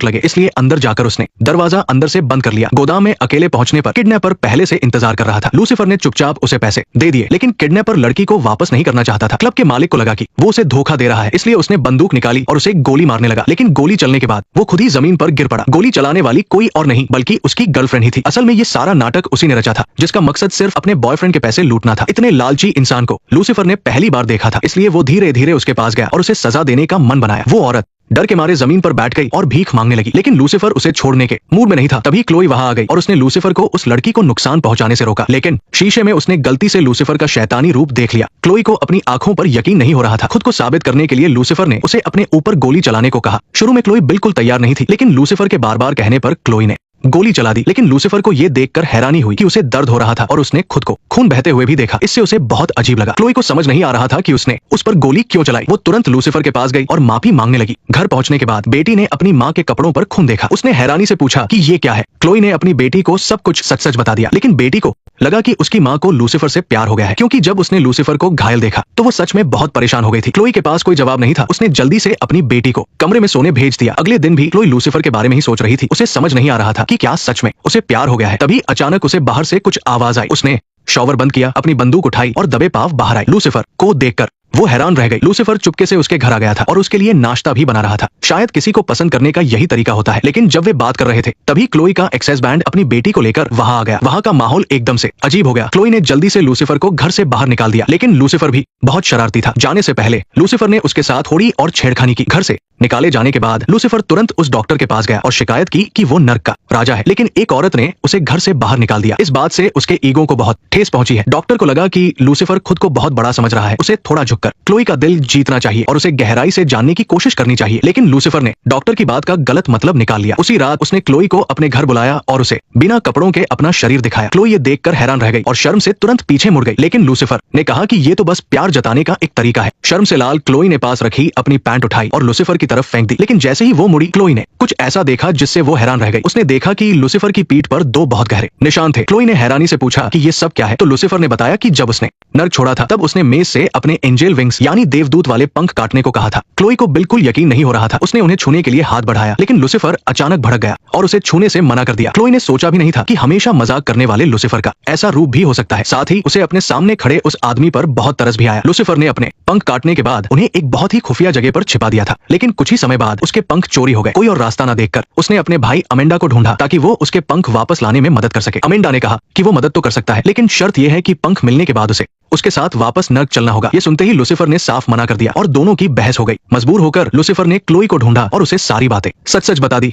लगे, इसलिए अंदर जाकर उसने दरवाजा अंदर से बंद कर लिया। गोदाम में अकेले पहुंचने पर किडनैपर पहले से इंतजार कर रहा था। लूसीफर ने चुपचाप उसे पैसे दे दिए, लेकिन किडनैपर लड़की को वापस नहीं करना चाहता था। क्लब के मालिक को लगा कि वो उसे धोखा दे रहा है, इसलिए उसने बंदूक निकाली और उसे गोली मारने लगा। लेकिन गोली चलने के बाद वो खुद ही जमीन पर गिर पड़ा। गोली चलाने वाली कोई और नहीं बल्कि उसकी गर्लफ्रेंड ही थी। असल में ये सारा नाटक उसी ने रचा था, जिसका मकसद सिर्फ अपने बॉयफ्रेंड के पैसे लूटना था। इतने लालची इंसान को लूसीफर ने पहली बार देखा था, इसलिए वो धीरे धीरे उसके पास गया और उसे सजा देने का मन बनाया। वो औरत डर के मारे जमीन पर बैठ गई और भीख मांगने लगी, लेकिन लूसीफर उसे छोड़ने के मूड में नहीं था। तभी क्लोई वहां आ गई और उसने लूसीफर को उस लड़की को नुकसान पहुंचाने से रोका, लेकिन शीशे में उसने गलती से लूसीफर का शैतानी रूप देख लिया। क्लोई को अपनी आंखों पर यकीन नहीं हो रहा था। खुद को साबित करने के लिए लूसीफर ने उसे अपने ऊपर गोली चलाने को कहा। शुरू में क्लोई बिल्कुल तैयार नहीं थी, लेकिन लूसीफर के बार बार कहने पर क्लोई ने गोली चला दी। लेकिन लूसीफर को यह देखकर हैरानी हुई कि उसे दर्द हो रहा था और उसने खुद को खून बहते हुए भी देखा। इससे उसे बहुत अजीब लगा। क्लोई को समझ नहीं आ रहा था कि उसने उस पर गोली क्यों चलाई। वो तुरंत लूसीफर के पास गई और माफी मांगने लगी। घर पहुंचने के बाद बेटी ने अपनी माँ के कपड़ों पर खून देखा। उसने हैरानी से पूछा कि ये क्या है। क्लोई ने अपनी बेटी को सब कुछ सच सच बता दिया, लेकिन बेटी को लगा कि उसकी माँ को लूसीफर से प्यार हो गया है, क्योंकि जब उसने लूसीफर को घायल देखा तो वो सच में बहुत परेशान हो गई थी। क्लोई के पास कोई जवाब नहीं था। उसने जल्दी से अपनी बेटी को कमरे में सोने भेज दिया। अगले दिन भी क्लोई लूसीफर के बारे में ही सोच रही थी। उसे समझ नहीं आ रहा था कि क्या सच में उसे प्यार हो गया है। तभी अचानक उसे बाहर से कुछ आवाज आई। उसने शॉवर बंद किया, अपनी बंदूक उठाई और दबे पांव बाहर आई। लूसीफर को देखकर वो हैरान रह गई। लूसीफर चुपके से उसके घर आ गया था और उसके लिए नाश्ता भी बना रहा था। शायद किसी को पसंद करने का यही तरीका होता है। लेकिन जब वे बात कर रहे थे तभी क्लोई का एक्सेस बैंड अपनी बेटी को लेकर वहां आ गया। वहां का माहौल एकदम से अजीब हो गया। क्लोई ने जल्दी से लूसीफर को घर से बाहर निकाल दिया, लेकिन लूसीफर भी बहुत शरारती था। जाने से पहले लूसीफर ने उसके साथ थोड़ी और छेड़खानी की। घर से निकाले जाने के बाद लूसीफर तुरंत उस डॉक्टर के पास गया और शिकायत की कि वो नर्क का राजा है, लेकिन एक औरत ने उसे घर से बाहर निकाल दिया। इस बात से उसके ईगो को बहुत ठेस पहुंची है। डॉक्टर को लगा कि लूसीफर खुद को बहुत बड़ा समझ रहा है। उसे थोड़ा झुककर क्लोई का दिल जीतना चाहिए और उसे गहराई से जानने की कोशिश करनी चाहिए। लेकिन लूसीफर ने डॉक्टर की बात का गलत मतलब निकाल लिया। उसी रात उसने क्लोई को अपने घर बुलाया और उसे बिना कपड़ों के अपना शरीर दिखाया। क्लोई ये देखकर हैरान रह गई और शर्म से तुरंत पीछे मुड़ गई। लेकिन लूसीफर ने कहा कि ये तो बस प्यार जताने का एक तरीका है। शर्म से लाल क्लोई ने पास रखी अपनी पैंट उठाई और लूसीफर की तरफ फेंक दी। लेकिन जैसे ही वो मुड़ी, क्लोई ने कुछ ऐसा देखा जिससे वो हैरान रह गई। उसने देखा कि लूसीफर की पीठ पर दो बहुत गहरे निशान थे। क्लोई ने हैरानी से पूछा कि ये सब क्या है, तो लूसीफर ने बताया कि जब उसने नर्क छोड़ा था तब उसने मेज से अपने एंजेल विंग्स यानी देवदूत वाले पंख काटने को कहा था। क्लोई को बिल्कुल यकीन नहीं हो रहा था। उसने उन्हें छूने के लिए हाथ बढ़ाया, लेकिन लूसीफर अचानक भड़क गया और उसे छूने से मना कर दिया। क्लोई ने सोचा भी नहीं था कि हमेशा मजाक करने वाले लूसीफर का ऐसा रूप भी हो सकता है। साथ ही उसे अपने सामने खड़े उस आदमी पर बहुत तरस भी आया। लूसीफर ने अपने पंख काटने के बाद उन्हें एक बहुत ही खुफिया जगह पर छिपा दिया था, लेकिन कुछ ही समय बाद उसके पंख चोरी हो गए। कोई और रास्ता न देखकर उसने अपने भाई अमेंडा को ढूंढा ताकि वो उसके पंख वापस लाने में मदद कर सके। अमेंडा ने कहा कि वो मदद तो कर सकता है, लेकिन शर्त यह है कि पंख मिलने के बाद उसे उसके साथ वापस नर्क चलना होगा। ये सुनते ही लूसीफर ने साफ मना कर दिया और दोनों की बहस हो गई। मजबूर होकर लूसीफर ने क्लोई को ढूंढा और उसे सारी बातें सच सच बता दी।